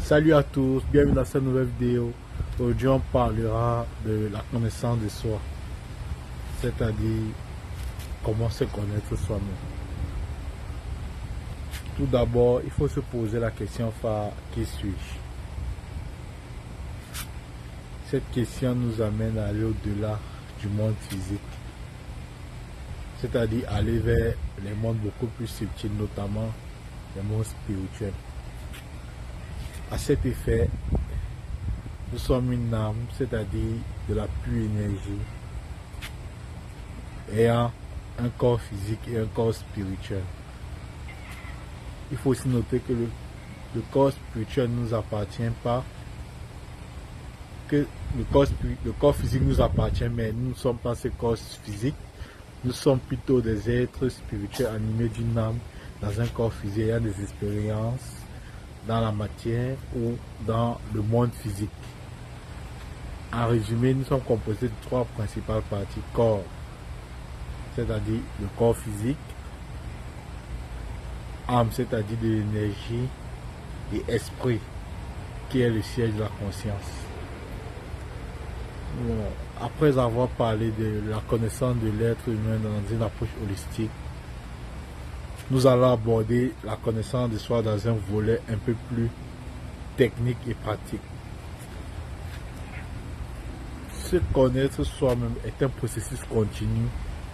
Salut à tous, bienvenue dans cette nouvelle vidéo. Aujourd'hui on parlera de la connaissance de soi, c'est-à-dire comment se connaître soi-même. Tout d'abord, il faut se poser la question phare, qui suis-je? Cette question nous amène à aller au-delà du monde physique, c'est-à-dire aller vers les mondes beaucoup plus subtils, notamment les mondes spirituels. À cet effet, nous sommes une âme, c'est-à-dire de la pure énergie, ayant un corps physique et un corps spirituel. Il faut aussi noter que le corps spirituel ne nous appartient pas, que le corps physique nous appartient, mais nous ne sommes pas ce corps physique. Nous sommes plutôt des êtres spirituels animés d'une âme dans un corps physique ayant des expériences dans la matière ou dans le monde physique. En résumé, nous sommes composés de trois principales parties: corps, c'est-à-dire le corps physique; âme, c'est-à-dire de l'énergie; et esprit, qui est le siège de la conscience. Bon, après avoir parlé de la connaissance de l'être humain dans une approche holistique, nous allons aborder la connaissance de soi dans un volet un peu plus technique et pratique. Se connaître soi-même est un processus continu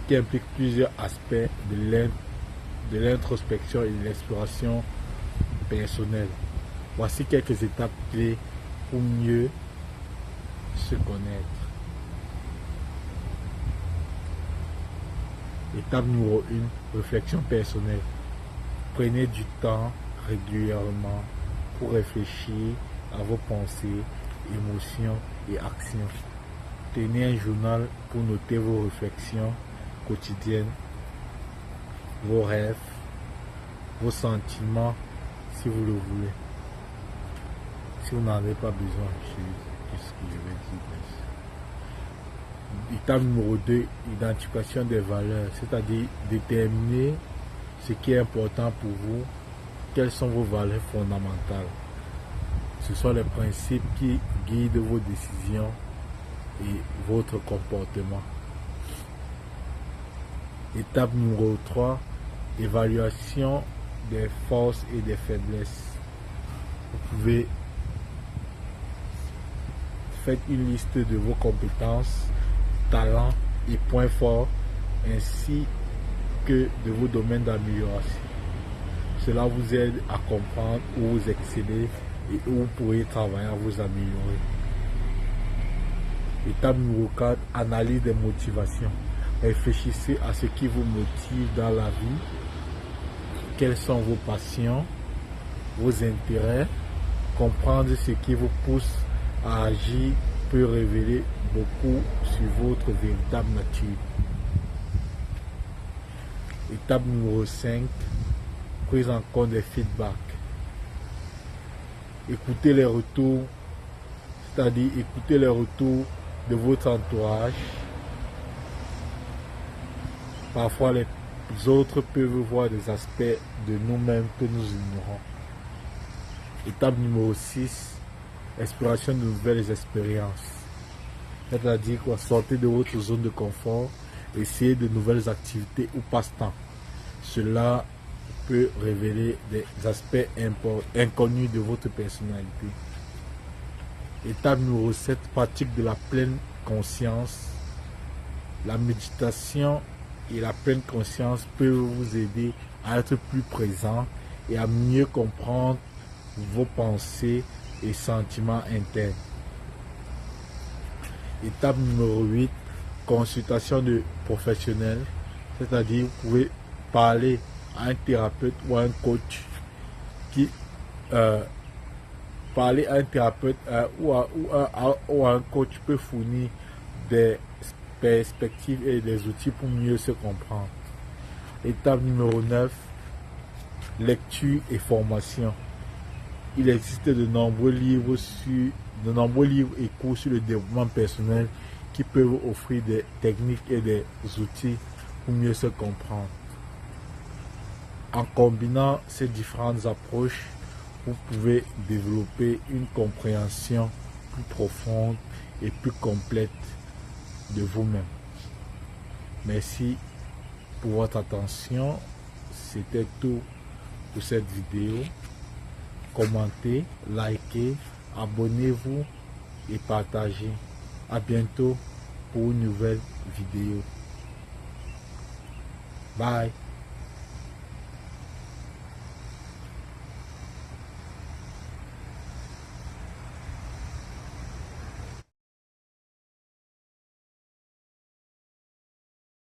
qui implique plusieurs aspects de l'introspection et de l'exploration personnelle. Voici quelques étapes clés pour mieux se connaître. Étape numéro 1, réflexion personnelle. Prenez du temps régulièrement pour réfléchir à vos pensées, émotions et actions. Tenez un journal pour noter vos réflexions quotidiennes, vos rêves, vos sentiments si vous le voulez. Si vous n'en avez pas besoin, c'est ce que je vais dire. Étape numéro 2, identification des valeurs, c'est-à-dire déterminer ce qui est important pour vous, quelles sont vos valeurs fondamentales. Ce sont les principes qui guident vos décisions et votre comportement. Étape numéro 3, évaluation des forces et des faiblesses. Vous pouvez faire une liste de vos compétences, talents et points forts, ainsi que de vos domaines d'amélioration. Cela vous aide à comprendre où vous excellez et où vous pourriez travailler à vous améliorer. Étape numéro 4, analyse des motivations. Réfléchissez à ce qui vous motive dans la vie. Quelles sont vos passions, vos intérêts. Comprendre ce qui vous pousse à agir peut révéler beaucoup sur votre véritable nature. Étape numéro 5, prise en compte des feedbacks. Écoutez les retours, c'est-à-dire écoutez les retours de votre entourage. Parfois, les autres peuvent voir des aspects de nous-mêmes que nous ignorons. Étape numéro 6, exploration de nouvelles expériences. C'est-à-dire quoi, sortez de votre zone de confort, essayez de nouvelles activités ou passe-temps. Cela peut révéler des aspects inconnus de votre personnalité. Étape numéro 7, pratique de la pleine conscience. La méditation et la pleine conscience peuvent vous aider à être plus présent et à mieux comprendre vos pensées et sentiments internes. Étape numéro 8, consultation de professionnels, c'est-à-dire vous pouvez parler à un thérapeute ou à un coach parler à un thérapeute ou à un coach peut fournir des perspectives et des outils pour mieux se comprendre. Étape numéro 9, lecture et formation. Il existe de nombreux livres et cours sur le développement personnel qui peuvent offrir des techniques et des outils pour mieux se comprendre. En combinant ces différentes approches, vous pouvez développer une compréhension plus profonde et plus complète de vous-même. Merci pour votre attention. C'était tout pour cette vidéo. Commentez, likez, abonnez-vous et partagez. À bientôt pour une nouvelle vidéo. Bye.